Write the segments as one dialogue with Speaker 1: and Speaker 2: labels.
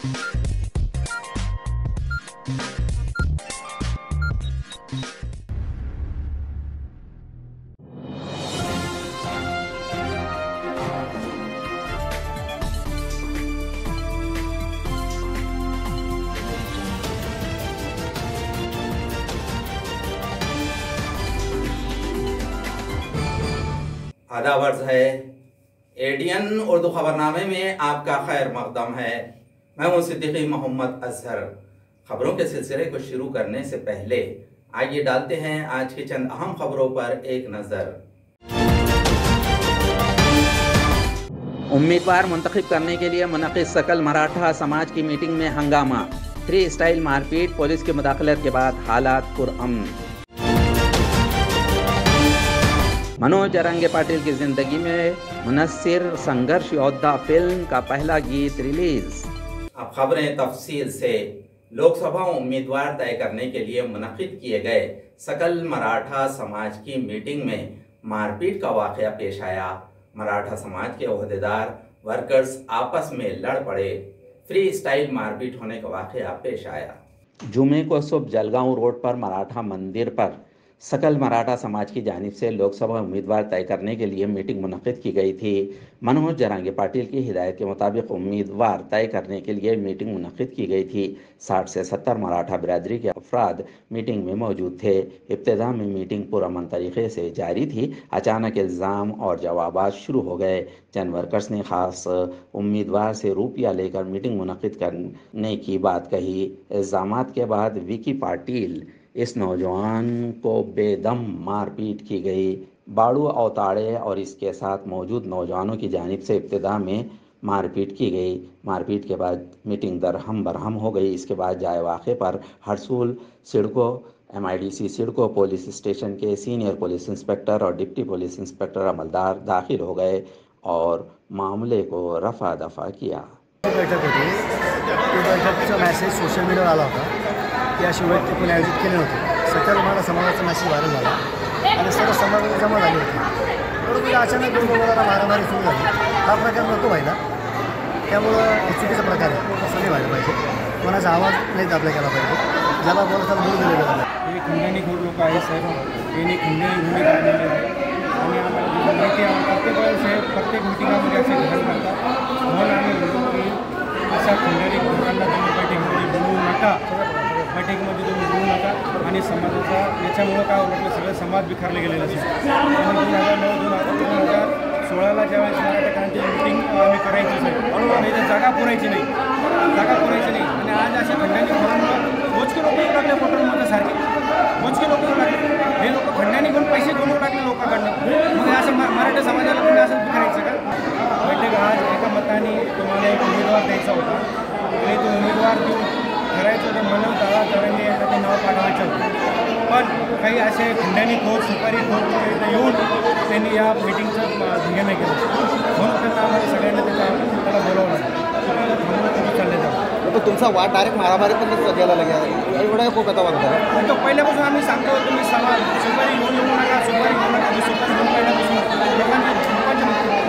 Speaker 1: आदाब अर्ज़ है। एडीएन उर्दू खबरनामे में आपका खैर मकदम है। मैं हूं सिद्दीकी मोहम्मद अजहर। खबरों के सिलसिले को शुरू करने से पहले आइए डालते हैं आज की चंद अहम खबरों पर एक नज़र। उम्मीदवार मुंतखब करने के लिए मुनक़िद सकल मराठा समाज की मीटिंग में हंगामा, फ्री स्टाइल मारपीट, पुलिस की मुदाखलत के बाद हालात पुरअमन। मनोज जरंगे पाटिल की जिंदगी में मुनस्सिर संघर्ष योद्धा फिल्म का पहला गीत रिलीज। अब खबरें तफसील से। लोकसभा उम्मीदवार तय करने के लिए मुनक़िद किए गए सकल मराठा समाज की मीटिंग में मारपीट का वाक़या पेश आया। मराठा समाज के ओहदेदार वर्कर्स आपस में लड़ पड़े। फ्री स्टाइल मारपीट होने का वाक़या पेश आया। जुमे को सुबह जलगांव रोड पर मराठा मंदिर पर सकल मराठा समाज की जानिब से लोकसभा उम्मीदवार तय करने के लिए मीटिंग मुनक़िद की गई थी। मनोज जरंगे पाटिल की हिदायत के मुताबिक उम्मीदवार तय करने के लिए मीटिंग मुनक़िद की गई थी। 60 से 70 मराठा बिरादरी के अफराद मीटिंग में मौजूद थे। इब्तिदा में मीटिंग पुरअमन तरीके से जारी थी। अचानक इल्ज़ाम और जवाबात शुरू हो गए। चंद वर्कर्स ने ख़ास उम्मीदवार से रुपया लेकर मीटिंग मुनक़िद करने की बात कही। इल्ज़ामात के बाद विकी पाटिल इस नौजवान को बेदम मारपीट की गई। बाड़ू अवताड़े और इसके साथ मौजूद नौजवानों की जानिब से इब्तिदा में मारपीट की गई। मारपीट के बाद मीटिंग दरहम बरहम हो गई। इसके बाद जाए वाक़े पर Harsul CIDCO MIDC CIDCO police station के सीनियर पुलिस इंस्पेक्टर और डिप्टी पुलिस इंस्पेक्टर अमलदार दाखिल हो गए और मामले को रफा दफा किया।
Speaker 2: बैठक होती, बैठकीचा मेसेज सोशल मीडियावर आला होता की अशी बैठक कोणी आयोजित केली नव्हती. सकल मराठा समाजाचा मेसेज व्हायरल झाला आणि सर्व समाजाला जमा झाली होती. परंतु अचानक लोकांना मारामारी सुरू झाली. हा प्रकार नको व्हायला, त्यामुळं चुकीचा प्रकार आहे. तसं नाही व्हायला पाहिजे. कोणाचा आवाज नाही दाबला गेला पाहिजे. ज्याला बोलताना दूर दिलेलं पाहिजे.
Speaker 3: हे खंडणीखोर लोक आहेत साहेब, यांनी खंडणी भूमिका आणलेली आहे आणि आम्हाला माहिती आहे प्रत्येक वेळेस प्रत्येक मिटिंगामध्ये असे घटना करतात. म्हणून आम्ही म्हणतो की अशा खंडणी लोकांना तुम्ही बैठकीमध्ये बोलवू नका, बैठकीमध्ये तुम्ही बोलू नका आणि समाजाचा याच्यामुळं काय होतं सगळं समाज बिखरले गेलेलं असेल. 2009-2016ला ज्यावेळेस मराठा क्रांती मिटिंग आम्ही करायची नाही आणि इथे जागा पुरायची नाही आणि आज अशा खंडणी खोरांमुळं मोजके लोक येऊ लागले पोटरमध्ये सारखे मोजके लोक येऊ लागले. हे लोक खंडणी घेऊन पैसे घेऊन लागले लोकांकडनं. मग असं मराठा समाजाला तुम्ही असं करायचं का? बैठक आज एका मताने तुम्हाला एक उमेदवार द्यायचा होता आणि तो उमेदवार देऊन करायचं होतं. मनोज जरंगे यांना ते नाव पाठवायचं होतं. पण काही असे खंडणीखोर सुपारीखोर इथं येऊन त्यांनी या मिटिंगचं हे नाही केलं. म्हणून त्यांना आम्हाला सगळ्यांना त्याला बोलावलं थांबून चालले जाऊ.
Speaker 2: तुमचा वाद डायरेक्ट मारामारीपर्यंत गेला लागला. एवढा पोकाचा वाद झाला.
Speaker 3: तो पहिल्यापासून आम्ही सांगतो तुम्ही सुपारी घेऊन येऊ नका, सुपारी घेऊ नका. सुपारी घेऊन पहिल्यापासून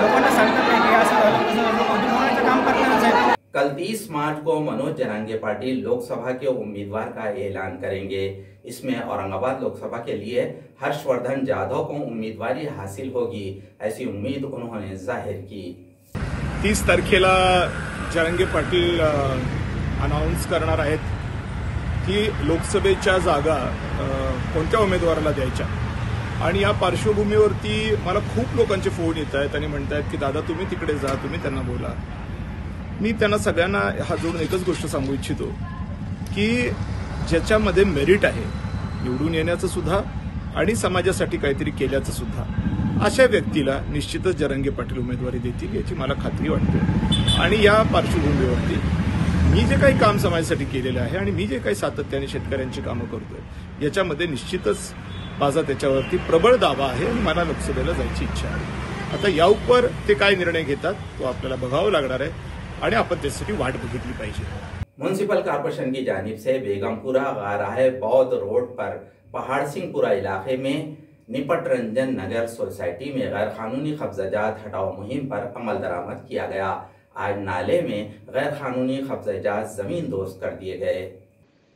Speaker 3: लोकांना सांगतात नाही की असं झालं तसं लोक दुर्गुणाचं काम करताना साहेब.
Speaker 1: कल 30 मार्च को मनोज जरंगे पाटिल लोकसभा के उम्मीदवार का ऐलान करेंगे। इसमें औरंगाबाद लोकसभा के लिए हर्षवर्धन जाधव को उम्मीदवारी हासिल होगी, ऐसी उम्मीद उन्होंने जाहिर की।
Speaker 4: 30 तारखेला जरंगे पाटील अनाउन्स करणार आहेत की लोकसभेच्या जागा कोणत्या उमेदवाराला द्यायच्या. आणि या पार्श्वभूमीवरती मला खूप लोकांचे फोन येत आहेत आणि म्हणत आहेत की दादा तुम्ही तिकडे जा, तुम्ही त्यांना बोला. मी त्यांना सगळ्यांना हात जोडून एकच गोष्ट सांगू इच्छितो की ज्याच्यामध्ये मेरिट आहे निवडून येण्याचं सुद्धा आणि समाजासाठी काहीतरी केल्याचं सुद्धा, अशा व्यक्तीला निश्चितच जरंगे पाटील उमेदवारी देतील याची मला खात्री वाटते. आणि या पार्श्वभूमीवरती मी जे काही काम समाजासाठी केलेलं आहे आणि मी जे काही सातत्याने शेतकऱ्यांची कामं करतोय याच्यामध्ये निश्चितच माझा त्याच्यावरती प्रबळ दावा आहे आणि मला लोकसभेला जायची इच्छा आहे. आता या उपर ते काय निर्णय घेतात तो आपल्याला बघावं लागणार आहे आणि आपण त्यासाठी वाट बघितली पाहिजे.
Speaker 1: म्युनिसिपल कॉर्पोरेशन की जानिब से बेगमपुरा गाराहे बौद्ध रोड पर पहाड़ सिंहपुरा इलाके में निपट रंजन नगर सोसाइटी में गैर कानूनी कब्जाजात हटाओ मुहिम पर अमल दरामद किया गया। आज नाले में गैर कानूनी कब्ज़ाजात ज़मीन दोस्त कर दिए गए।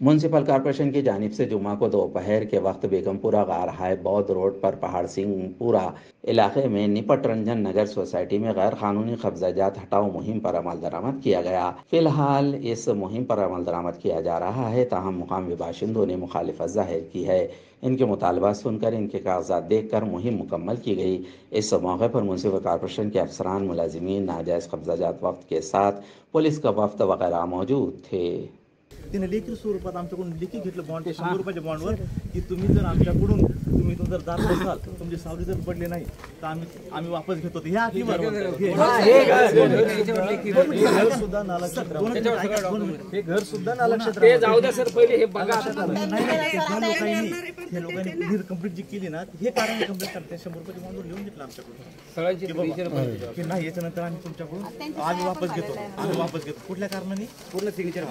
Speaker 1: म्यूनसिपल कॉरपोरेशन की जानिब से जुमा को दोपहर के वक्त बेगमपुरा गार हाई बौद्ध रोड पर पहाड़ सिंहपुरा इलाके में निपट रंजन नगर सोसाइटी में गैर कानूनी कब्जाजात हटाओ मुहिम पर अमल दरामद किया गया। फिलहाल इस मुहिम पर अमल दरामद किया जा रहा है, ताहम मुकामी बाशिंदों ने मुखालिफत जाहिर की है। इनके मुतालबा सुनकर इनके कागजात देखकर मुहिम मुकम्मल की गई। इस मौके पर म्यूनसिपल कॉरपोरेशन के अफसरान, मुलाजिमीन, नाजायज़ कब्जाजात वफ्त के साथ पुलिस का वफ्त वगैरह मौजूद थे।
Speaker 5: तिने लेखी स्वरूपात आमच्याकडून लेखी घेतलं बॉन्ड 100 रुपयाच्या बॉन्डवर की तुम्ही जर आमच्याकडून तुम्ही तो जर दार असाल तुमची सावली जर पडली नाही तर आम्ही वापस घेतो ह्या अटीवर घर सुद्धा नाला क्षेत्रामध्ये हे घर सुद्धा नाला क्षेत्रामध्ये ते जाऊ द्या सर पहिले हे बघा हे लोकांनी क्लिअर कंप्लीट जी केली ना हे कारण कंप्लीट करते 100 रुपयाच्या बॉन्डवर लिहून घेतलं आमच्याकडून की नाही याच्यानंतर आम्ही तुमच्याकडून आम्ही वापस घेतो कुठल्या कारणाने पूर्ण सिग्नेचर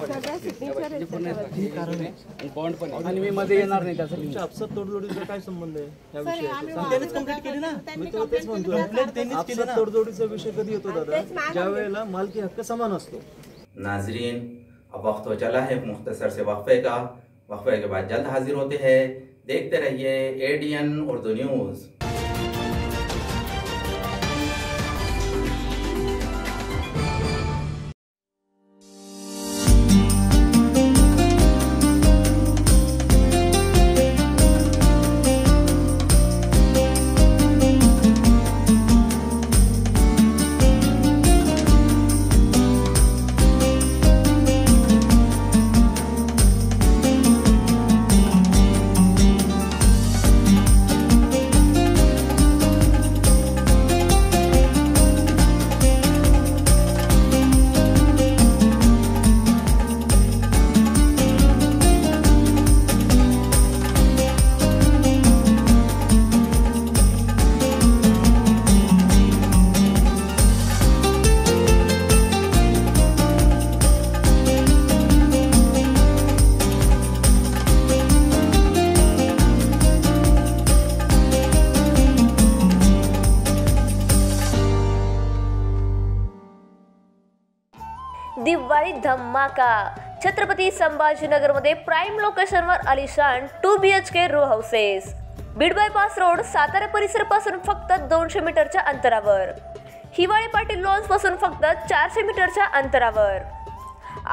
Speaker 5: बॉन्ड पण आणि मी मध्ये येणार नाही त्याचा अफसर तोडजोडीचा काय संबंध आहे या विषयाशी त्यांनीच कंप्लीट केली ना मी तो तेच म्हणतो कंप्लीट त्यांनीच केली ना तोडजोडीचा विषय कधी येतो दादा ज्या वेळेला मालकी हक्क समान असतो।
Speaker 1: नाजरीन, अब वक्त हो चला है मुख्तसर से वक्फे का। वक्फे के बाद जल्द हाजिर होते हैं। देखते रहिए ADN उर्दू न्यूज़।
Speaker 6: दिवाळी धमाका। छत्रपती संभाजीनगरमध्ये प्राईम लोकेशनवर आलिशान 2 BHK row houses. Beed bypass road Satara परिसर पासून फक्त 200 मीटरच्या अंतरावर। हिवाळी पाटील लॉन्स पासून फक्त 400 मीटरच्या अंतरावर।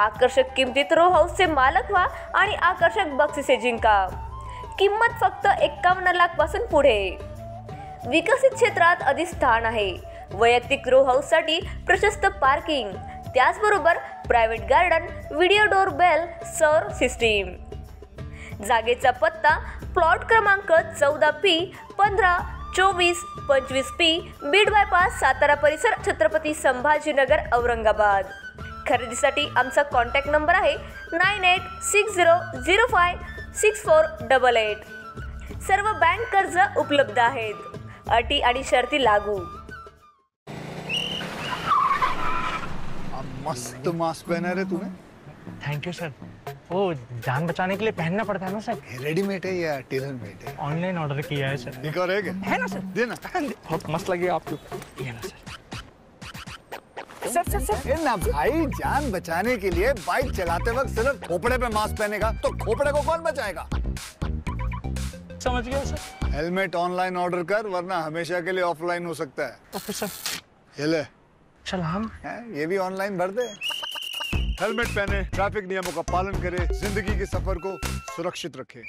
Speaker 6: आकर्षक किमतीत रो हाऊसचे मालक व्हा आणि आकर्षक बक्षिसे जिंका। किंमत फक्त 51 लाख पासून पुढे। विकसित क्षेत्रात अधिष्ठान आहे। वैयक्तिक रो हाऊस साठी प्रशस्त पार्किंग, त्याचबरोबर private garden, video door bell, सौर सिस्टीम। जागेचा पत्ता प्लॉट क्रमांक 14P 15 24 25P Beed bypass Satara परिसर छत्रपती संभाजीनगर औरंगाबाद। खरेदीसाठी आमचा कॉन्टॅक्ट नंबर आहे 9860056488। सर्व बँक कर्ज उपलब्ध आहेत। अटी आणि शर्ती लागू।
Speaker 7: मस्त मास्क पहना रे तूने।
Speaker 8: Thank you sir. वो जान बचाने के लिए पहनना पड़ता है ना सर।
Speaker 7: रेडीमेड है या टेलर मेड है?
Speaker 8: ऑनलाइन ऑर्डर किया है सर।
Speaker 7: एक और है क्या?
Speaker 8: है ना सर।
Speaker 7: देना।
Speaker 8: बहुत मस्त लगे आपको। ये ना सर।
Speaker 7: सर ना भाई, जान बचाने के लिए बाइक चलाते वक्त सिर्फ खोपड़े पे मास्क पहनेगा तो खोपड़े को कौन बचाएगा?
Speaker 8: समझ गया सर।
Speaker 7: हेलमेट ऑनलाइन ऑर्डर कर, वरना हमेशा के लिए ऑफलाइन हो सकता है।
Speaker 8: Okay sir.
Speaker 7: ये ले।
Speaker 8: चल हम
Speaker 7: ये भी ऑनलाइन भर दे। हेलमेट पहने, ट्रैफिक नियमों का पालन करे, जिंदगी के सफर को सुरक्षित रखे।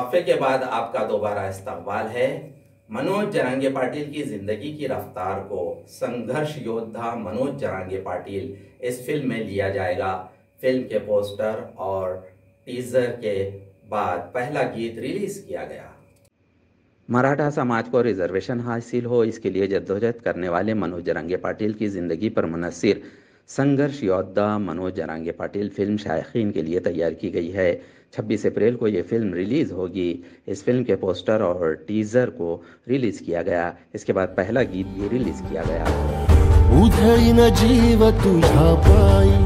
Speaker 1: वक्फे के बाद आपका दोबारा इस्तकबाल है। मनोज जरांगे पाटिल की जिंदगी की रफ्तार को संघर्ष योद्धा मनोज जरांगे पाटिल इस फिल्म में लिया जाएगा। फिल्म के पोस्टर और टीजर के बाद पहला गीत रिलीज किया गया। मराठा समाज को रिजर्वेशन हासिल हो, इसके लिए जद्दोजहद करने वाले मनोज जरांगे पाटिल की ज़िंदगी पर मुनस्सिर संघर्ष योद्धा मनोज जरांगे पाटिल फिल्म शायकीन के लिए तैयार की गई है। 26 अप्रैल को ये फिल्म रिलीज़ होगी। इस फिल्म के पोस्टर और टीज़र को रिलीज़ किया गया। इसके बाद पहला गीत भी रिलीज़ किया गया।
Speaker 9: उधळीन जीव तुझ्या पायी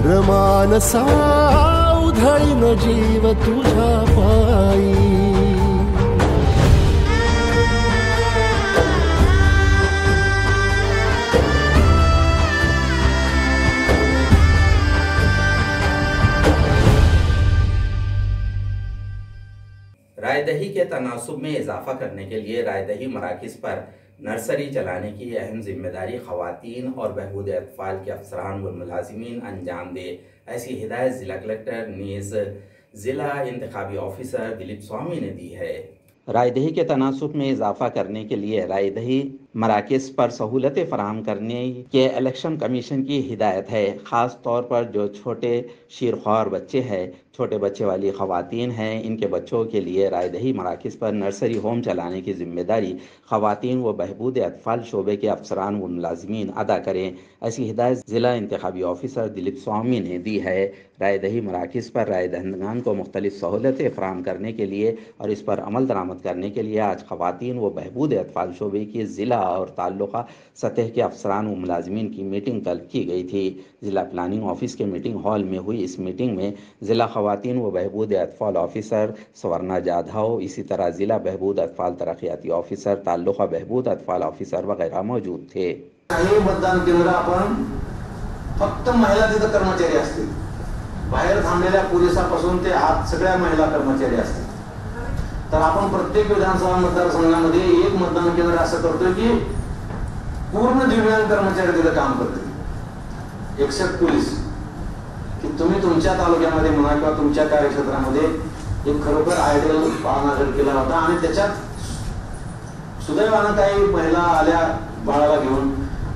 Speaker 9: रमानसा, उधळीन जीव तुझ्या पायी।
Speaker 1: रायदही के तनासुब में इजाफा करने के लिए रायदही मराकिज़ पर नर्सरी चलाने की अहम जिम्मेदारी ख़वातीन और बहबूद अतफ़ाल के अफसरान व मुलाजिमीन अंजाम दे, ऐसी हिदायत ज़िला कलेक्टर नीज़ ज़िला इंतखाबी ऑफिसर दिलीप स्वामी ने दी है। रायदही के तनासुब में इजाफा करने के लिए रायदही मराकिज़ पर सहूलतें फराहम करने के इलेक्शन कमीशन की हिदायत है। ख़ास तौर पर जो छोटे शीरख्वार बच्चे हैं, छोटे बच्चे वाली ख़वातीन हैं, इनके बच्चों के लिए रायदही मराकिज़ पर नर्सरी होम चलाने की जिम्मेदारी ख़वातीन व बहबूद अतफ़ाल शोबे के अफसरान व मुलाजिमीन अदा करें, ऐसी हिदायत ज़िला इंतखाबी ऑफिसर दिलीप स्वामी ने दी है। रायदही मराकिज़ पर राय दहिंदगान को मुख्तलिफ सहूलतें फराहम करने के लिए और इस पर अमल दरामद करने के लिए आज ख़वातीन व बहबूद अतफ़ाल शोबे की ज़िला और ताल्लुक़ा सतह के अफसरान व मुलाजिमीन की मीटिंग तलब की गई थी। ज़िला प्लानिंग ऑफिस के मीटिंग हॉल में हुई इस मीटिंग में ज़िला ख़वातीन व बहबूद अतफ़ाल ऑफिसर स्वर्णा जाधव, इसी तरह ज़िला बहबूद अतफ़ाल तरक्याती ऑफिसर, ताल्लुक़ा बहबूद अतफ़ाल ऑफिसर वगैरह मौजूद थे।
Speaker 10: मतदान केंद्र आपण फक्त महिला तिथं कर्मचारी असतील, बाहेर थांबलेल्या पोलिसापासून ते आत सगळ्या महिला कर्मचारी असतील। तर आपण प्रत्येक विधानसभा मतदारसंघामध्ये एक मतदान केंद्र असं करतोय की पूर्ण दिव्यांग कर्मचारी तिथं काम करतील, एक्सेप्ट पोलीस, की तुम्ही तुमच्या तालुक्यामध्ये म्हणा किंवा तुमच्या कार्यक्षेत्रामध्ये एक खरोखर आयडियल पाहणा केला होता आणि त्याच्यात सुदैवानं काही महिला आल्या बाळाला घेऊन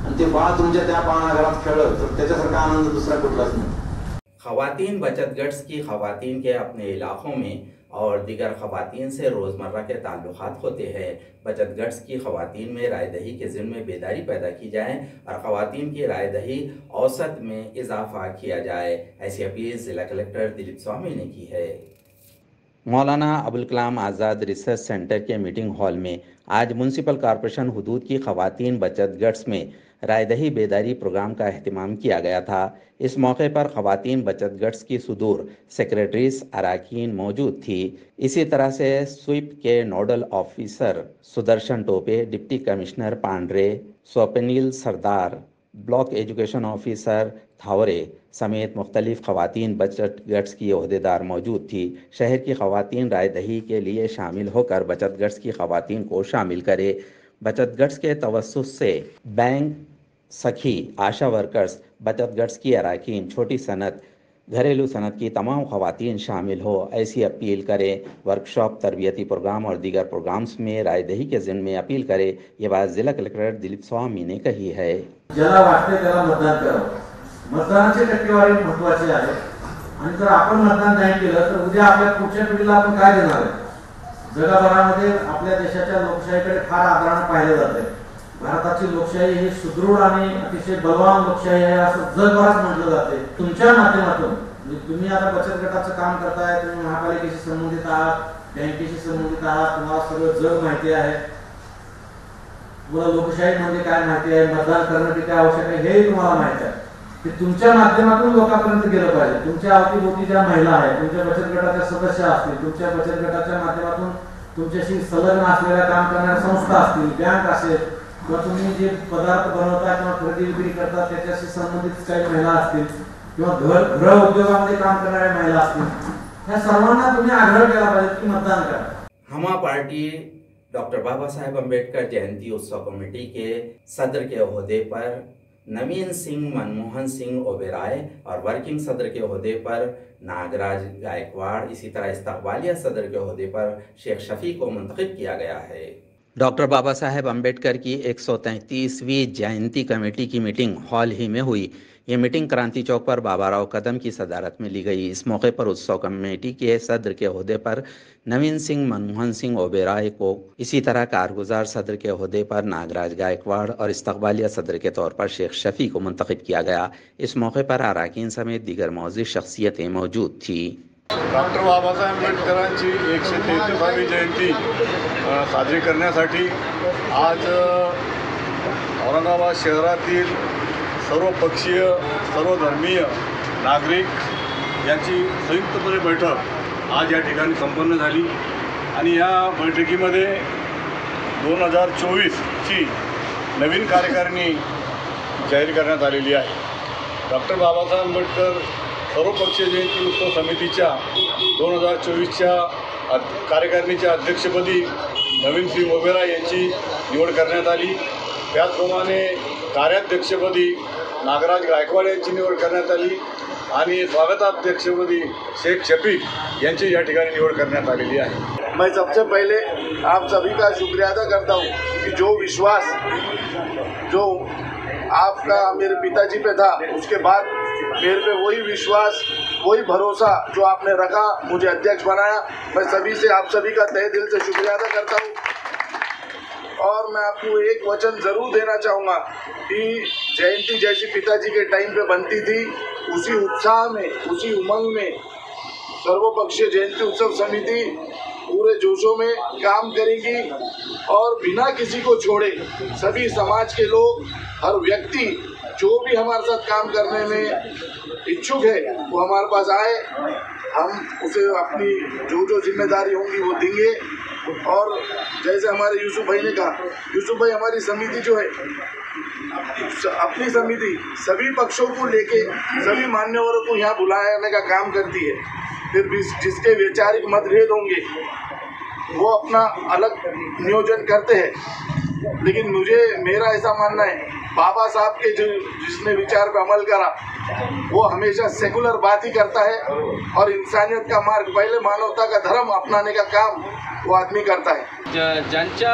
Speaker 10: आणि ते बाळ तुमच्या त्या पाळणाघरात खेळलं तर त्याच्यासारखा आनंद दुसरा कुठलाच नाही।
Speaker 1: ख़वातीन बचत गट्स की ख़वातीन के अपने इलाक़ों में और दीगर ख़वातीन से रोज़मर्रा के ताल्लुक़ात होते हैं। बचत गट्स की ख़वातीन में रायदही के ज़िम्मे बेदारी पैदा की जाए और ख़वातीन की रायदही औसत में इजाफ़ा किया जाए, ऐसी अपील ज़िला कलेक्टर दिलीप स्वामी ने की है। मौलाना अबुल कलाम आज़ाद रिसर्च सेंटर के मीटिंग हॉल में आज म्यूनसिपल कॉरपोरेशन हुदूद की ख़वातीन बचत गट्स में रायदही बेदारी प्रोग्राम का अहतमाम किया गया था। इस मौके पर ख़वातीन बचत गट्स की सुदूर सेक्रेटरीज अराकीन मौजूद थी। इसी तरह से स्वीप के nodal officer Sudarshan Tope, deputy commissioner Pandre, Swapnil Sardar, block education officer Thaware समेत मुख्तलिफ ख़वातीन बचत गट्स की ओहदेदार मौजूद थी। शहर की ख़वातीन रायदही के लिए शामिल होकर बचत गट्स की ख़वातीन को शामिल करे। बचत गट्स के तवस्सुस से बैंक, सखी, आशा वर्कर्स, बचत गट्स की अराकीन, छोटी सनत, घरेलू सनत की तमाम ख़वातीन शामिल हो, ऐसी अपील करें। वर्कशॉप, तरबियती प्रोग्राम और दीगर प्रोग्राम्स में रायदही के ज़िम्मे अपील करें। ये बात ज़िला कलेक्टर दिलीप स्वामी ने कही है।
Speaker 10: ज्याला वाटते त्याला मतदान करावं, मतदानाची टक्केवारी महत्त्वाची आहे आणि जर आपण मतदान नाही केलं तर उद्या आपल्या पुढच्या पिढीला आपण काय देणार आहे? जगभरामध्ये आपल्या देशाच्या लोकशाहीकडे फार आदराने पाहिले जाते। भारताची लोकशाही ही सुदृढ आणि अतिशय बलवान लोकशाही आहे असं जगभरात म्हटलं जाते। तुमच्या माध्यमातून तुम्ही आता बचत गटाचं काम करताय, तुम्ही महापालिकेशी संबंधित आहात, बँकेशी संबंधित आहात, तुम्हाला सगळं जग माहिती आहे, तुम्हाला लोकशाही म्हणजे काय माहिती आहे, मतदान करणं किती आवश्यक आहे हे तुम्हाला माहिती आहे। की तुमच्या माध्यमातून लोकांपर्यंत गेलं पाहिजे। तुमच्या अवतीभोवती ज्या महिला आहेत, तुमच्या बचत गटाच्या सदस्य असतील, तुमच्या बचत गटाच्या माध्यमातून तुमच्याशी संलग्न असलेल्या काम करणाऱ्या संस्था असतील, बँक असेल किंवा तुम्ही जे पदार्थ बनवता किंवा खरेदी विक्री करता त्याच्याशी संबंधित काही महिला असतील किंवा गृह उद्योगामध्ये काम करणाऱ्या महिला असतील, या सर्वांना तुम्ही आग्रह केला पाहिजे की मतदान करा।
Speaker 1: हमा पार्टी डॉक्टर बाबा साहेब अम्बेडकर जयंती उत्सव कमेटी के सदर के ओहदे पर नवीन सिंह मनमोहन सिंह ओबेराय और वर्किंग सदर के ओहदे पर नागराज गायकवाड़, इसी तरह इस्तकबालिया सदर के ओहदे पर शेख शफी को मुंतखब किया गया है। डॉक्टर बाबा साहेब अम्बेडकर की 133वीं जयंती कमेटी की मीटिंग हाल ही में हुई। ये मीटिंग क्रांति चौक पर बाबा राव कदम की सदारत में ली गई। इस मौके पर उत्सव कमेटी के सदर के ओहदे पर नवीन सिंह मनमोहन सिंह ओबेराय को, इसी तरह कारगुजार सदर के ओहदे पर नागराज गायकवाड़ और इस्तकबालिया सदर के तौर पर शेख शफी को मुंतखब किया गया। इस मौके पर अराकीन समेत दीगर मौजूद शख्सियतें मौजूद थी।
Speaker 7: डॉक्टर बाबासाहेब आंबेडकरांची 133वी जयंती साजरी करण्यासाठी आज औरंगाबाद शहरातील सर्व पक्षीय, सर्व धर्मीय नागरिक यांची संयुक्तपणे बैठक आज या ठिकाणी संपन्न झाली आणि या बैठकीमध्ये 2024ची नवीन कार्यकारिणी जाहीर करण्यात आलेली आहे। डॉक्टर बाबासाहेब आंबेडकर सर्वपक्षीय जयंती उत्सव समितीच्या 2024च्या कार्यकारिणीच्या अध्यक्षपदी नवीन सिंह ओबेराय यांची निवड करण्यात आली। त्याचप्रमाणे कार्याध्यक्षपदी नागराज गायकवाड यांची निवड करण्यात आली आणि स्वागताध्यक्षपदी शेख शफी यांची या ठिकाणी निवड करण्यात आलेली आहे।
Speaker 11: मैं सबसे पहले आप सभी का शुक्रिया अदा करता हूँ कि जो विश्वास जो आपका मेरे पिताजी पे था, उसके बाद मेरे पे वही विश्वास, वही भरोसा जो आपने रखा, मुझे अध्यक्ष बनाया। मैं सभी से, आप सभी का तहे दिल से शुक्रिया अदा करता हूँ। और मैं आपको एक वचन ज़रूर देना चाहूँगा कि जयंती जैसी पिताजी के टाइम पे बनती थी, उसी उत्साह में, उसी उमंग में सर्वपक्षीय जयंती उत्सव समिति पूरे जोशों में काम करेगी और बिना किसी को छोड़े सभी समाज के लोग, हर व्यक्ति जो भी हमारे साथ काम करने में इच्छुक है वो हमारे पास आए, हम उसे अपनी जो जिम्मेदारी होंगी वो देंगे। और जैसे हमारे यूसुफ भाई ने कहा, यूसुफ भाई हमारी समिति जो है, अपनी समिति सभी पक्षों को लेके सभी मान्यवरों को यहाँ बुलाने का काम करती है। फिर भी जिसके वैचारिक मतभेद होंगे वो अपना अलग नियोजन करते हैं, लेकिन मेरा ऐसा मानना है, बाबा साहब के जो जिसने विचार पर अमल करा वो हमेशा सेकुलर बात ही करता है और इंसानियत का मार्ग, पहले मानवता का धर्म अपनाने का काम वो आदमी करता है।
Speaker 12: ज्यांच्या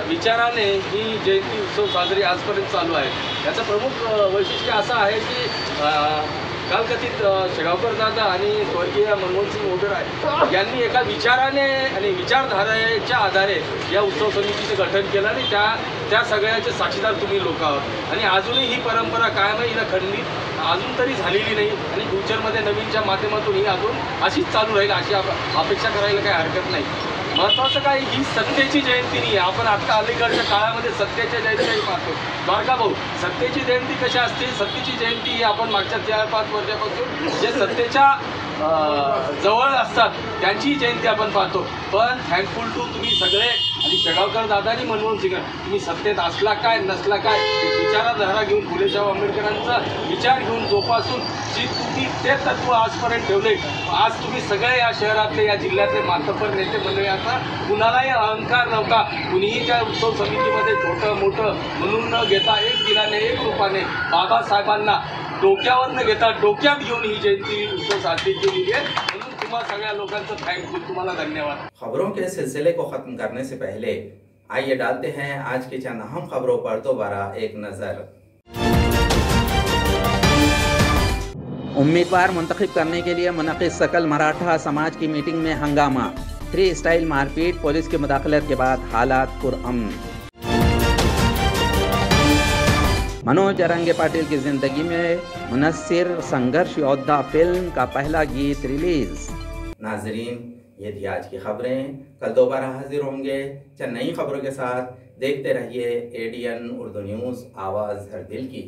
Speaker 12: विचाराने ही जयंती उत्सव साजरी आजपर्यंत चालू आहे, याचं प्रमुख वैशिष्ट्य असं आहे की कालकथित शेगावकर दादा आणि स्वर्गीय मनमोहन सिंह ओबेराय यांनी एका विचाराने आणि विचारधारेच्या आधारे या उत्सव समितीचं गठन केलं आणि त्या सगळ्याचे साक्षीदार तुम्ही लोक आहात। आणि अजूनही ही परंपरा कायम आहे, हिला खंडित अजून तरी झालेली नाही आणि फ्युचरमध्ये नवीनच्या माध्यमातून ही अजून अशीच चालू राहील अशी अपेक्षा करायला काही हरकत नाही। महत्त्वाचं काय, ही सत्तेची जयंती नाही आहे। आपण आता अलीकडच्या काळामध्ये सत्तेच्या जयंतीही पाहतो। द्वारका भाऊ, सत्तेची जयंती कशी असते? सत्तेची जयंती ही आपण मागच्या 4-5 वर्षापासून जे सत्तेच्या जवळ असतात त्यांची जयंती आपण पाहतो। पण थँकफुल टू तुम्ही सगळे आणि शेगावकर दादा आणि मनमोहन सिंग, तुम्ही सत्तेत असला काय नसला काय, विचारधारा घेऊन फुलेशाह आंबेडकरांचा विचार घेऊन जोपासून जी तुम्ही ते तत्व आजपर्यंत ठेवले, आज तुम्ही सगळे या शहरातले, या जिल्ह्यातले मातब्बर नेते मंडळींचा कुणालाही अहंकार नव्हता। कुणीही त्या उत्सव समितीमध्ये छोटं मोठं म्हणून न घेता एक दिलाने एक रूपाने बाबासाहेबांना डोक्यावर न घेता डोक्यात घेऊन ही जयंती उत्सव साजरी केली आहे। म्हणून तुम्हा सगळ्या लोकांचं थँक्यू, तुम्हाला धन्यवाद।
Speaker 1: खबरों के सिलसिले को ख़त्म करने से पहले आइए डालते हैं आज की चंद अहम खबरों पर दोबारा एक नज़र। उम्मीदवार मुंतखब करने के लिए मुनक़िद सकल मराठा समाज की मीटिंग में हंगामा, फ्री स्टाइल मारपीट, पुलिस की मुदाखलत के बाद हालात पुरअमन। मनोज जरंगे पाटिल की जिंदगी में मुनस्सिर संघर्ष योद्धा फिल्म का पहला गीत रिलीज। नाजरीन, ये थी आज की खबरें। कल दोबारा हाजिर होंगे चंद नई खबरों के साथ। देखते रहिए ADN उर्दू न्यूज़, आवाज़ हर दिल की।